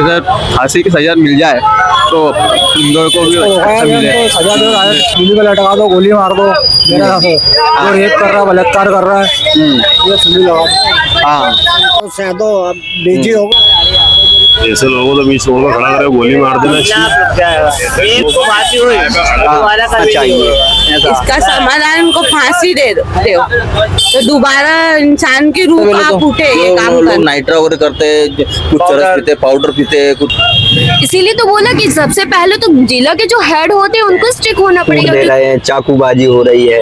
अगर फांसी की सजा मिल जाए तो इंदौर को भी अच्छा मिले। सजा दो, गोली को लटका दो, गोली मार दो, मेरा जो रेप कर रहा है, बलात्कार कर रहा है, ये सुनी लगा दो। हाँ तो अब बेटी होगा, ऐसे लोगों को तो बीच रोड में खड़ा करे गोली मार देना चाहिए। इसका समाधान उनको फांसी दे दो तो दोबारा इंसान की रूह आप उठे ये काम लोग कर। नाइट्रा वगैरह करते हैं, कुछ चरस पीते, पाउडर पीते, कुछ इसीलिए तो बोला कि सबसे पहले तो जिला के जो हेड होते हैं उनको स्ट्रिक्ट होना पड़ेगा। दे रहे हैं, चाकूबाजी हो रही है,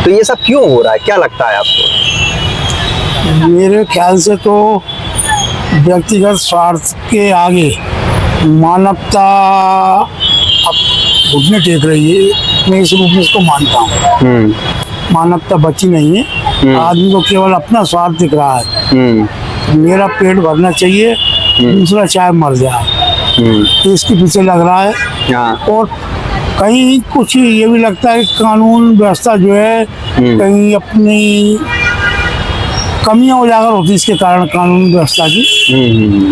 तो ये सब क्यों हो रहा है, क्या लगता है आपको? मेरे ख्याल से तो व्यक्तिगत स्वार्थ के आगे मानवता अब घुटने टेक रही है। मैं इस रूप में इसको मानता हूँ। मानवता बची नहीं है, आदमी को केवल अपना स्वार्थ दिख रहा है। मेरा पेट भरना चाहिए, दूसरा चाहे मर जाए, तो इसके पीछे लग रहा है। और कहीं कुछ ये भी लगता है कि कानून व्यवस्था जो है कहीं अपनी कमियां उजागर होती, इसके कारण कानून व्यवस्था की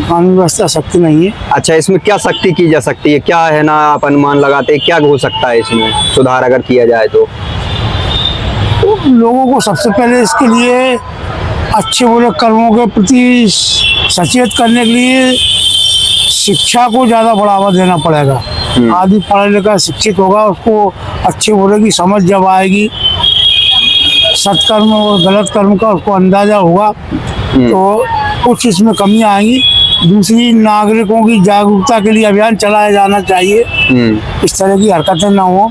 कानून व्यवस्था सख्त नहीं है। अच्छा, इसमें क्या सख्ती की जा सकती है, क्या है ना, आप अनुमान लगाते हैं क्या हो सकता है इसमें सुधार अगर किया जाए तो लोगों को सबसे पहले इसके लिए अच्छे बुरे कर्मों के प्रति सचेत करने के लिए शिक्षा को ज़्यादा बढ़ावा देना पड़ेगा। आदमी पढ़ा लिखा शिक्षित होगा, उसको अच्छे बुरे की समझ जब आएगी, सत्कर्म और गलत कर्म का उसको अंदाजा होगा, तो कुछ इसमें कमियां आएंगी। दूसरी, नागरिकों की जागरूकता के लिए अभियान चलाया जाना चाहिए, इस तरह की हरकतें ना हो।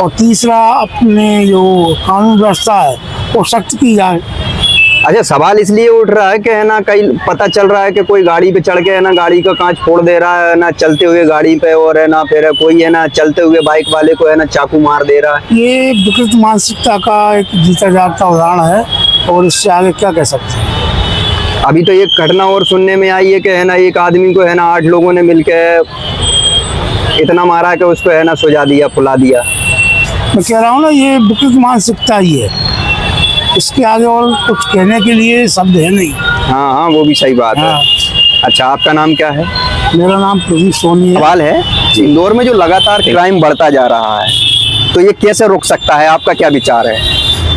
और तीसरा, अपने जो कानून व्यवस्था है वो सख्त की जाए। अच्छा, सवाल इसलिए उठ रहा है कि है ना, कई पता चल रहा है कि कोई गाड़ी पे चढ़ के है ना गाड़ी का कांच फोड़ दे रहा है ना चलते हुए गाड़ी पे, और है ना फिर कोई है ना चलते हुए बाइक वाले को है ना चाकू मार दे रहा है। ये विकृत मानसिकता का एक जीता जागता उदाहरण है, और इससे आगे क्या कह सकते हैं। अभी तो एक घटना और सुनने में आई है कि है ना एक आदमी को है ना 8 लोगों ने मिलकर इतना मारा कि उसको है ना सुझा दिया, फुला दिया। मैं कह रहा हूँ ना, ये विकृत मानसिकता ही है, इसके आगे और कुछ कहने के लिए शब्द है नहीं। हाँ हाँ, वो भी सही बात है। अच्छा, आपका नाम क्या है? मेरा नाम प्रदीप सोनी है। सवाल है, इंदौर में जो लगातार क्राइम बढ़ता जा रहा है, तो ये कैसे रुक सकता है, आपका क्या विचार है?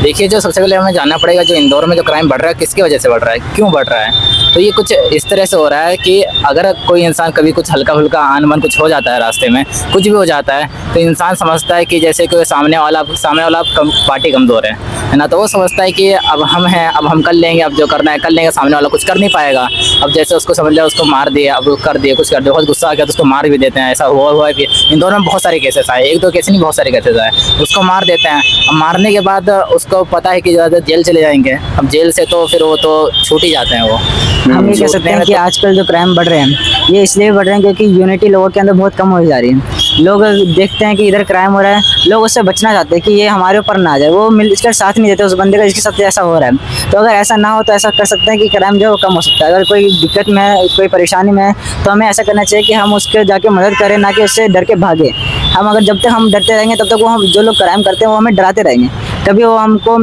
देखिए, जो सबसे पहले हमें जानना पड़ेगा जो इंदौर में जो क्राइम बढ़ रहा है किसकी वजह से बढ़ रहा है, क्यों बढ़ रहा है। तो ये कुछ इस तरह से हो रहा है कि अगर कोई इंसान कभी कुछ हल्का फुल्का आन मन कुछ हो जाता है, रास्ते में कुछ भी हो जाता है, तो इंसान समझता है कि जैसे कोई सामने वाला पार्टी कमज़ोर है ना, तो वो समझता है कि अब हम हैं, अब हम कर लेंगे, अब जो करना है कर लेंगे, सामने वाला कुछ कर नहीं पाएगा। अब जैसे उसको समझ लिया, उसको मार दिया, अब कर दिया, कुछ कर दिया, बहुत गुस्सा आ गया तो उसको मार भी देते हैं। ऐसा हुआ है कि इंदौर में बहुत सारे केसेस आए, एक दो केस नहीं, बहुत सारे केसेस आए, उसको मार देते हैं। अब मारने के बाद उसको पता है कि ज़्यादा जेल चले जाएंगे, अब जेल से तो फिर वो तो छूट ही जाते हैं। वो हम ये कह सकते हैं कि आजकल जो क्राइम बढ़ रहे हैं ये इसलिए बढ़ रहे हैं क्योंकि यूनिटी लोगों के अंदर बहुत कम हो जा रही है। लोग देखते हैं कि इधर क्राइम हो रहा है, लोग उससे बचना चाहते हैं कि ये हमारे ऊपर ना आ जाए, वो मिलकर साथ नहीं देते उस बंदे का जिसके साथ ऐसा हो रहा है। तो अगर ऐसा ना हो तो ऐसा कर सकते हैं कि क्राइम जो है वो कम हो सकता है। अगर कोई दिक्कत में है, कोई परेशानी में है, तो हमें ऐसा करना चाहिए कि हम उसके जाके मदद करें, ना कि उससे डर के भागे। हम अगर जब तक हम डरते रहेंगे तब तक वो हम जो लोग क्राइम करते हैं वो हमें डराते रहेंगे, कभी वो हमको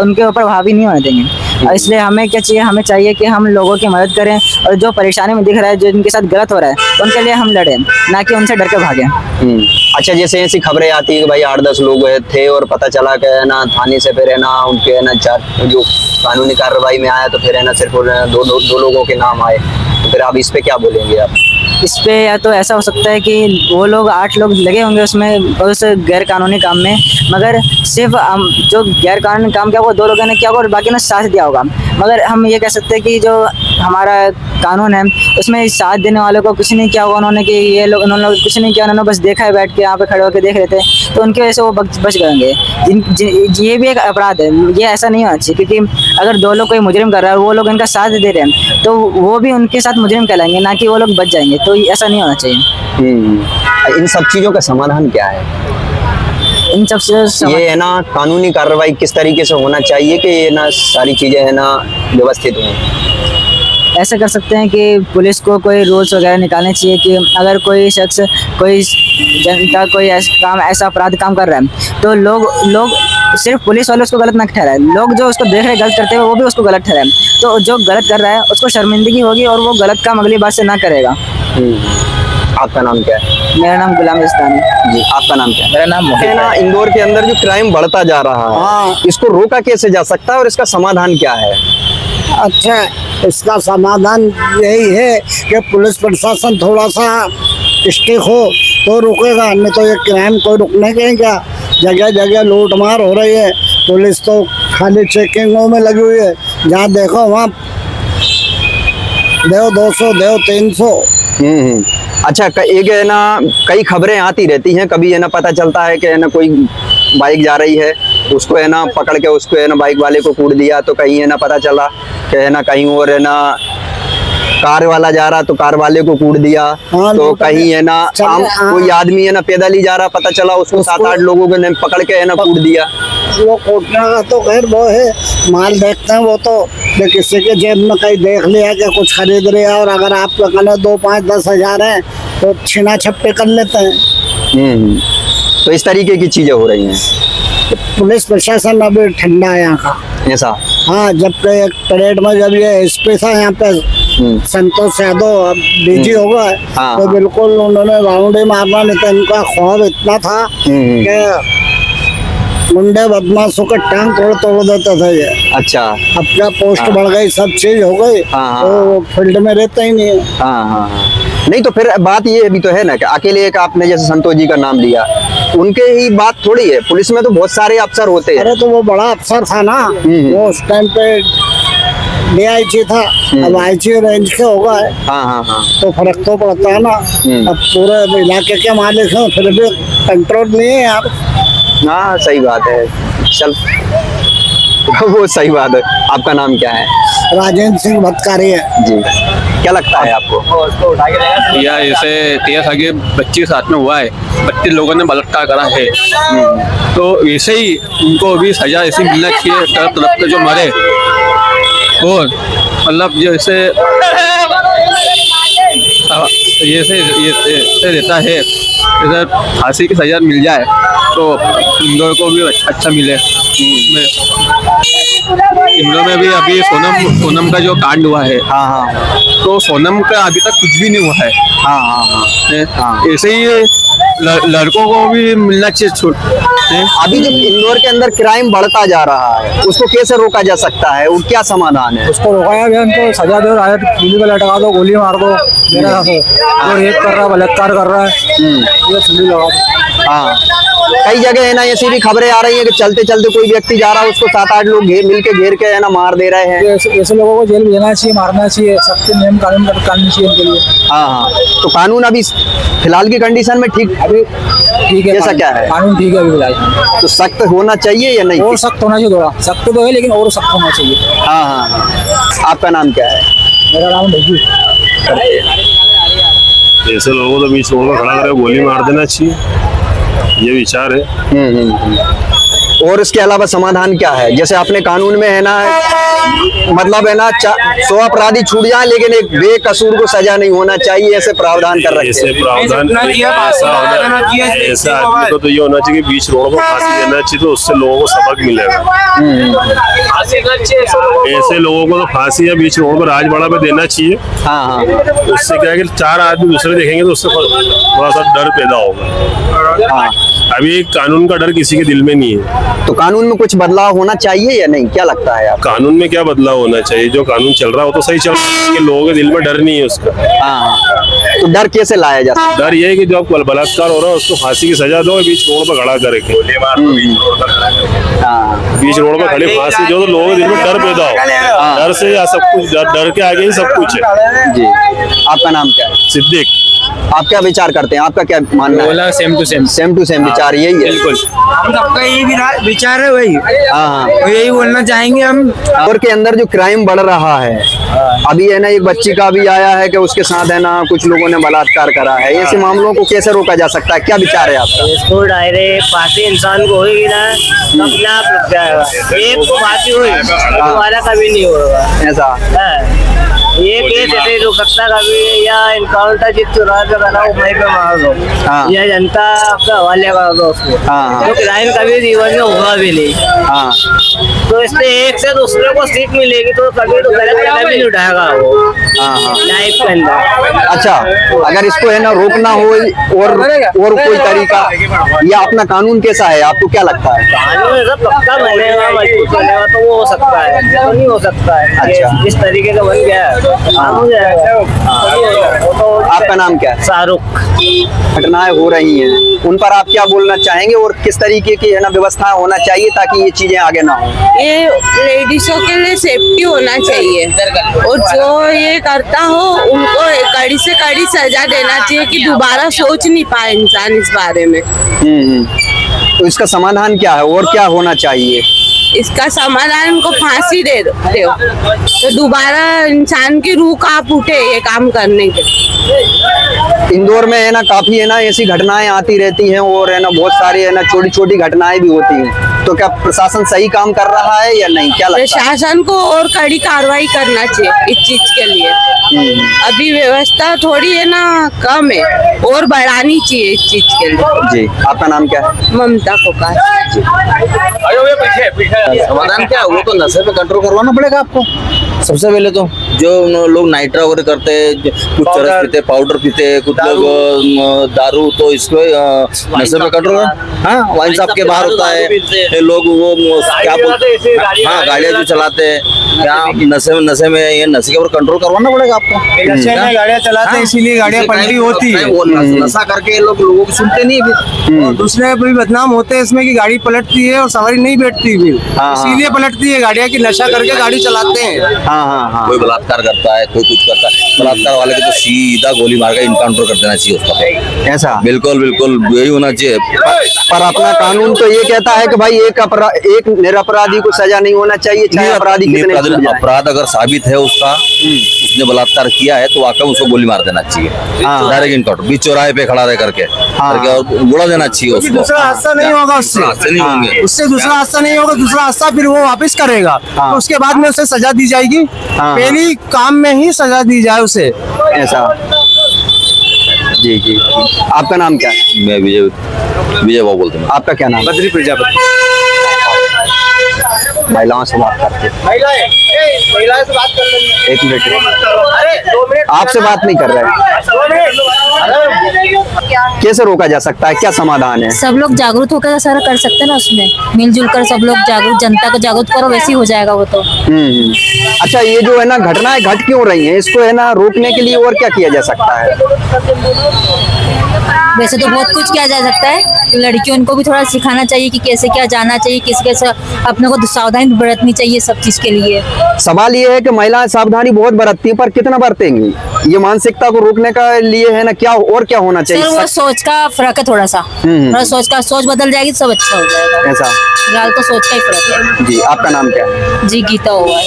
उनके ऊपर हावी नहीं होने देंगे। इसलिए हमें क्या चाहिए, हमें चाहिए कि हम लोगों की मदद करें, और जो परेशानी में दिख रहा है, जो इनके साथ गलत हो रहा है, उनके लिए हम लड़ें, ना कि उनसे डर के भागें। अच्छा, जैसे ऐसी खबरें आती है कि भाई 8-10 लोग थे और पता चला कि है ना थाने से फिर है ना उनके है ना 4 जो कानूनी कार्रवाई में आया, तो फिर है ना सिर्फ दो लोगों के नाम आए, तो फिर आप इस पे क्या बोलेंगे आप? इस पे या तो ऐसा हो सकता है कि वो लोग 8 लोग लगे होंगे उसमें उस गैर कानूनी काम में, मगर सिर्फ जो गैर कानूनी काम किया वो 2 लोगों ने किया होगा और बाकी ने साथ दिया होगा। मगर हम ये कह सकते हैं कि जो हमारा कानून है उसमें साथ देने वालों को कुछ नहीं किया होगा उन्होंने, कि ये लोग उन्होंने कुछ नहीं किया, उन्होंने बस देखा है, बैठ के यहाँ पे खड़े होकर देख रहे थे, तो उनकी वजह से वो बच गएंगे। ये भी एक अपराध है, ये ऐसा नहीं होना चाहिए, क्योंकि अगर 2 लोग कोई मुजरिम कर रहा है और वो लोग इनका साथ दे रहे हैं तो वो भी उनके साथ मुजरिम कहलाएंगे, ना कि वो लोग बच जाएंगे। तो ऐसा नहीं होना चाहिए। इन सब चीज़ों का समाधान क्या है? इन सब से ये है ना कानूनी कार्रवाई किस तरीके से होना चाहिए कि ये ना सारी चीज़ें है ना व्यवस्थित हों? ऐसा कर सकते हैं कि पुलिस को कोई रूल्स वगैरह निकालने चाहिए कि अगर कोई शख्स, कोई जनता कोई ऐसा अपराध काम कर रहा है तो लोग सिर्फ पुलिस वाले उसको गलत ना ठहराए, लोग जो उसको देख रहे गलत करते हुए वो भी उसको गलत ठहराए। तो जो गलत कर रहा है उसको शर्मिंदगी होगी और वो गलत काम अगली बार से ना करेगा। आपका नाम क्या है? मेरा नाम गुलाम इस्लामी। जी, आपका नाम क्या है? मेरा नाम मोहित है ना, इंदौर के अंदर जो क्राइम बढ़ता जा रहा है, हाँ। इसको रोका कैसे जा सकता है और इसका समाधान क्या है? अच्छा, इसका समाधान यही है कि पुलिस प्रशासन थोड़ा सा स्टिक हो तो रुकेगा, नहीं तो ये क्राइम कोई रुकने के क्या। जगह जगह लूट मार हो रही है, पुलिस तो खाली चेकिंगों में लगी हुई है, जहाँ देखो वहाँ देव 200 देव 300। अच्छा, एक है ना, कई खबरें आती रहती हैं, कभी है ना पता चलता है कि है ना कोई बाइक जा रही है, उसको है ना पकड़ के उसको है ना बाइक वाले को कूट दिया, तो कहीं है ना पता चला कि है ना कहीं और है ना कार वाला जा रहा तो कार वाले को कूट दिया। हाँ, तो कहीं है ना कोई आदमी है ना पैदल ही जा रहा, पता चला उसको 7-8 लोगों ने पकड़ के है ना कूट दिया। वो कूटने का तो खैर वो है, माल देखते हैं वो तो, जो किसी के जेब में कहीं देख लिया कि कुछ खरीद रहे हैं और अगर आप कहना 2, 5, 10 हजार है तो छीना छप्पे कर लेते हैं। तो इस तरीके की चीजें हो रही हैं। पुलिस प्रशासन अभी ठंडा है यहाँ का, ऐसा? हाँ, जब एक परेड में जब ये एसपी था यहाँ पे संतोष यादव, अब डीजी हो गए, हाँ, तो हाँ। बिल्कुल उन्होंने राउंड ही मारना नहीं था। इनका ख्वाब इतना था कि गुंडे बदमाशों का टांग तोड़ देता था ये। अच्छा। अब क्या पोस्ट बढ़ गई, सब चीज हो गई, हाँ, तो फील्ड में रहता ही नहीं है। हाँ हाँ हाँ। नहीं तो फिर बात ये भी तो है ना कि अकेले एक आपने जैसे संतोष जी का नाम लिया, उनके ही बात थोड़ी है, पुलिस में तो बहुत सारे अफसर होते हैं। अरे तो वो बड़ा अफसर था ना, वो उस टाइम पे DIG था, अब IG रेंज के हो गए। हाँ हाँ हाँ। तो फर्क तो पड़ता है ना। अब पूरे इलाके के मालिक हैं, फिर भी कंट्रोल नहीं है यार। हाँ सही बात है, चल वो सही बात है। आपका नाम क्या है? राजेंद्र सिंह भटकारी है जी, क्या लगता है आपको? या ऐसे ये था कि बच्चे के साथ में हुआ है, 32 लोगों ने बलात्कार करा है, तो वैसे ही उनको भी सजा ऐसी मिलना चाहिए, तरफ तरफ के जो मरे। और मतलब जैसे ये रहता है, जैसे फांसी की सजा मिल जाए तो इंदौर को भी अच्छा मिले। इंदौर में भी अभी सोनम का जो कांड हुआ है, हाँ हाँ, तो सोनम का अभी तक कुछ भी नहीं हुआ है। हाँ हाँ हाँ। ऐसे ही लड़कों को भी मिलना चाहिए छूट। अभी जो इंदौर के अंदर क्राइम बढ़ता जा रहा है, उसको कैसे रोका जा सकता है और क्या समाधान है? उसको रोकाया गया, उनको सजा दो, रायट गोली पे लटका दो, गोली मार दो, मेरा जो रेप कर रहा है, बलात्कार कर रहा है, ये सुली लगा दो। हाँ, कई जगह है ना ऐसी भी खबरें आ रही है कि चलते चलते कोई व्यक्ति जा रहा है, उसको 7-8 लोग मिलके घेर के है ना मार दे रहे हैं। ऐसे लोगों को जेल भेजना चाहिए, मारना चाहिए, सख्त नियम कानून करनी चाहिए इनके लिए। हाँ हाँ। तो कानून अभी फिलहाल की कंडीशन में ठीक ठीक है, ऐसा क्या है? कानून ठीक है अभी फिलहाल। तो सख्त होना चाहिए या नहीं? और सख्त होना चाहिए, थोड़ा सख्त तो है लेकिन और सख्त होना चाहिए। हाँ हाँ हाँ। आपका नाम क्या है? मेरा नाम भज्जू। ऐसे लोगों को तो बीच रोड में खड़ा करके गोली मार देना चाहिए, ये विचार है। और इसके अलावा समाधान क्या है? जैसे अपने कानून में है ना, मतलब है ना 100 अपराधी छूट जाए लेकिन एक बेकसूर को सजा नहीं होना चाहिए, ऐसे प्रावधान कर रखे ऐसे प्रावधान ऐसा आदमी को तो ये होना चाहिए कि बीच रोड पर फांसी देना चाहिए, तो उससे लोगों को सबक मिलेगा। ऐसे लोगों को तो फांसी या बीच रोड पर राजवाड़ा पे देना चाहिए। हाँ हाँ। उससे क्या है कि 4 आदमी दूसरे देखेंगे तो उससे थोड़ा सा डर पैदा होगा। हाँ। अभी कानून का डर किसी के दिल में नहीं है। तो कानून में कुछ बदलाव होना चाहिए या नहीं, क्या लगता है आपको? कानून में क्या बदलाव होना चाहिए? जो कानून चल रहा है वो तो सही चल रहा है, कि लोगों के दिल में डर नहीं है उसका। हाँ। तो डर कैसे लाया जा सकता है? डर ये है कि जो बलात्कार हो रहा है उसको फांसी की सजा दो, बीच रोड पर खड़ा करके बीच रोड पर खड़े फांसी दो, तो लोगों के दिल में डर पैदा हो। डर से या सब कुछ, डर के आगे ही सब कुछ है। जी। आपका नाम क्या है? सिद्दीक। आप क्या विचार करते हैं, आपका क्या मानना है? सेम टू सेम विचार यही है। बिल्कुल, हम सबका यही विचार है, वही हाँ। यही बोलना चाहेंगे हम। इंदौर के अंदर जो क्राइम बढ़ रहा है अभी है ना एक बच्ची का भी आया है कि उसके साथ है ना कुछ लोगों ने बलात्कार करा है। ऐसे मामलों को कैसे रोका जा सकता है, क्या विचार है आपका? इसको डायरेक्ट फांसी इंसान को होगी ना तो अपने आप लग जाएगा। एक को फांसी हुई दोबारा कभी नहीं होगा ऐसा ये केस ऐसे रुक सकता कभी, या इनकाउंटर जिस चुरा के बना वो वहीं पे मार दो, या जनता आपका हवाले कर दो उसको, तो क्राइम कभी जीवन में होगा भी नहीं। तो इसलिए एक से दूसरे को सीख मिलेगी तो कभी तो गलत कदम ही नहीं उठाएगा वो लाइफ के अंदर। अच्छा, अगर इसको है ना रोकना हो और कोई तरीका या अपना कानून कैसा है, आपको क्या लगता है? कानून ऐसा पक्का बनेगा मजबूत बनेगा तो वो हो सकता है, तो नहीं हो सकता है। अच्छा। इस तरीके का बन गया है हो जाएगा। आपका नाम क्या है? शाहरुख। घटनाएं हो रही हैं, उन पर आप क्या बोलना चाहेंगे और किस तरीके की है ना व्यवस्था होना चाहिए ताकि ये चीजें आगे ना हो? ये लेडीजों के लिए सेफ्टी होना चाहिए, और जो ये करता हो उनको कड़ी से कड़ी सजा देना चाहिए कि दोबारा सोच नहीं पाए इंसान इस बारे में। तो इसका समाधान क्या है और क्या होना चाहिए? इसका समाधान उनको फांसी दे दो तो दोबारा इंसान की रूह कांप उठे ये काम करने के। इंदौर में है ना काफी है ना ऐसी घटनाएं आती रहती हैं और है ना बहुत सारी है ना छोटी छोटी घटनाएं भी होती हैं, तो क्या प्रशासन सही काम कर रहा है या नहीं, क्या लगता है? प्रशासन को और कड़ी कार्रवाई करना चाहिए इस चीज के लिए। अभी व्यवस्था थोड़ी है ना कम है, और बढ़ानी चाहिए इस चीज के लिए। जी, आपका नाम क्या है? ममता कोकार। समाधान क्या है? वो तो नशे पे कंट्रोल करवाना पड़ेगा आपको सबसे पहले। तो जो लोग नाइट्रा वगैरह करते हैं, कुछ चरस पीते, पाउडर पीते, कुछ लोग दारू, तो इसको नशे पे कंट्रोल। हाँ, वाइन शॉप के बाहर होता है, ये लोग वो क्या बोलते हैं, हाँ गाड़ियाँ जो चलाते हैं क्या नशे में ये नशे के ऊपर कंट्रोल करवाना पड़ेगा आपको। नशे में गाड़ियाँ चलाते हैं इसीलिए गाड़ियाँ पलटी होती है। वो नशा करके लोग लोगों की सुनते नहीं भी, दूसरे भी बदनाम होते हैं इसमें कि गाड़ी पलटती है और सवारी नहीं बैठती भी, इसीलिए पलटती है गाड़ियाँ की नशा करके गाड़ी चलाते हैं। हाँ। कोई बलात्कार करता है, कोई कुछ करता है, बलात्कार वाले को तो सीधा गोली मार के इनकाउंटर कर देना चाहिए उसका। ऐसा बिल्कुल बिल्कुल यही होना चाहिए। पर अपना कानून तो ये कहता है कि भाई एक निरपराधी को सजा नहीं होना चाहिए, चाहे अपराधी कितने भी जाए। अपराध अगर साबित है उसका, उसने बलात्कार किया है तो वाकई उसको गोली मार देना चाहिए, डायरेक्ट इनकाउंटर, बीच चौराहे पे खड़ा रह करके और गोला देना चाहिए उसको। दूसरा हादसा नहीं होगा उससे, नहीं होंगे, उससे दूसरा हादसा नहीं होगा, दूसरा हादसा फिर वो वापस करेगा, तो उसके बाद में उसे सजा दी जाएगी। पहली काम में ही सजा दी जाए उसे। ऐसा। जी जी, आपका नाम क्या है? मैं विजय बाबू बोलते हैं। आपका क्या नाम? बद्री प्रजापति। महिलाओं से बात करते हैं। महिलाएं से बात कर लेंगे। एक मिनट, अरे 2 मिनट आपसे बात नहीं कर रहे हैं। 2 मिनट। कैसे रोका जा सकता है, क्या समाधान है? सब लोग जागरूक होकर सारा कर सकते हैं ना, उसमें मिलजुल कर सब लोग जागरूक, जनता को जागरूक करो, वैसे ही हो जाएगा वो तो। अच्छा, ये जो है ना घटनाएं घट क्यों रही हैं, इसको है ना रोकने के लिए और क्या किया जा सकता है? वैसे तो बहुत कुछ किया जा सकता है, लड़कियों को भी थोड़ा सिखाना चाहिए कि कैसे क्या जाना चाहिए, किस कैसे अपने को सावधानी बरतनी चाहिए सब चीज के लिए। सवाल ये है कि महिलाएं सावधानी बहुत बरतती हैं, पर कितना बरतेंगी? ये मानसिकता को रोकने का लिए है ना क्या और क्या होना चाहिए? सर वो सोच का फर्क है थोड़ा सा, थोड़ा सोच बदल जाएगी तो सब अच्छा हो जाएगा। ऐसा फिलहाल तो सोच का ही फर्क है। जी, आपका नाम क्या है? जी, गीता हुआ।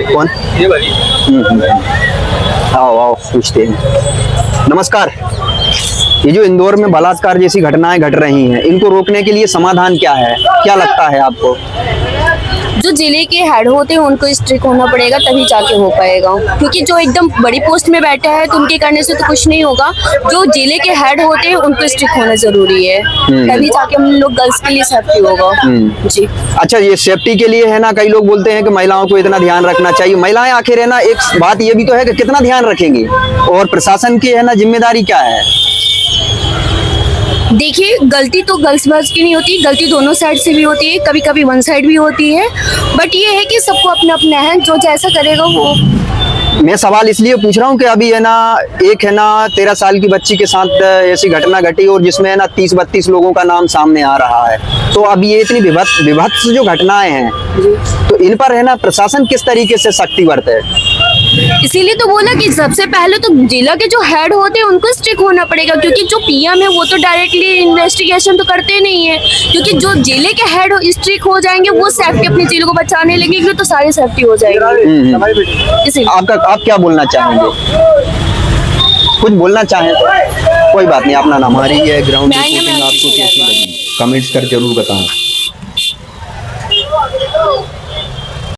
कौन? ये वाली। आओ पूछते हैं। नमस्कार, ये जो इंदौर में बलात्कार जैसी घटनाएं घट रही हैं, इनको रोकने के लिए समाधान क्या है, क्या लगता है आपको? जो जिले के हेड होते हैं उनको स्ट्रिक्ट होना पड़ेगा, तभी जाके हो पाएगा, क्योंकि जो एकदम बड़ी पोस्ट में बैठे हैं तो उनके करने से तो कुछ नहीं होगा। जो जिले के हेड होते हैं उनको स्ट्रिक्ट होना जरूरी है, तभी जाके हम लोग गर्ल्स के लिए सेफ्टी होगा। जी। अच्छा, ये सेफ्टी के लिए है ना, कई लोग बोलते हैं कि महिलाओं को इतना ध्यान रखना चाहिए। महिलाएं आखिर है ना, एक बात ये भी तो है कि कितना ध्यान रखेंगी, और प्रशासन की है ना जिम्मेदारी क्या है? देखिए, गलती तो गर्ल्स बॉयज की नहीं होती, गलती दोनों साइड से भी होती है, कभी कभी वन साइड भी होती है, बट ये है कि सबको अपना अपना है, जो जैसा करेगा वो। मैं सवाल इसलिए पूछ रहा हूँ कि अभी है ना एक है ना 13 साल की बच्ची के साथ ऐसी घटना घटी और जिसमें है ना 30-32 लोगों का नाम सामने आ रहा है। तो अब ये इतनी विभत्स जो घटनाएं हैं, तो इन पर है ना प्रशासन किस तरीके से सख्ती बरते? इसीलिए तो बोला कि सबसे पहले तो जिला के जो हेड होते हैं उनको स्ट्रिक्ट होना पड़ेगा, क्योंकि जो पीएम है वो तो डायरेक्टली इन्वेस्टिगेशन तो करते नहीं है, क्योंकि जो जिले के हेड स्ट्रिक्ट हो जाएंगे वो सेफ्टी अपने जिले को बचाने लगेंगे तो सारी सेफ्टी हो जाएगी। इसीलिए आप क्या बोलना चाहेंगे? कुछ बोलना चाहें तो कोई बात नहीं, अपना नाम। हमारी ये ग्राउंड रिपोर्टिंग आपको कैसी लगी कमेंट्स कर जरूर बताएं।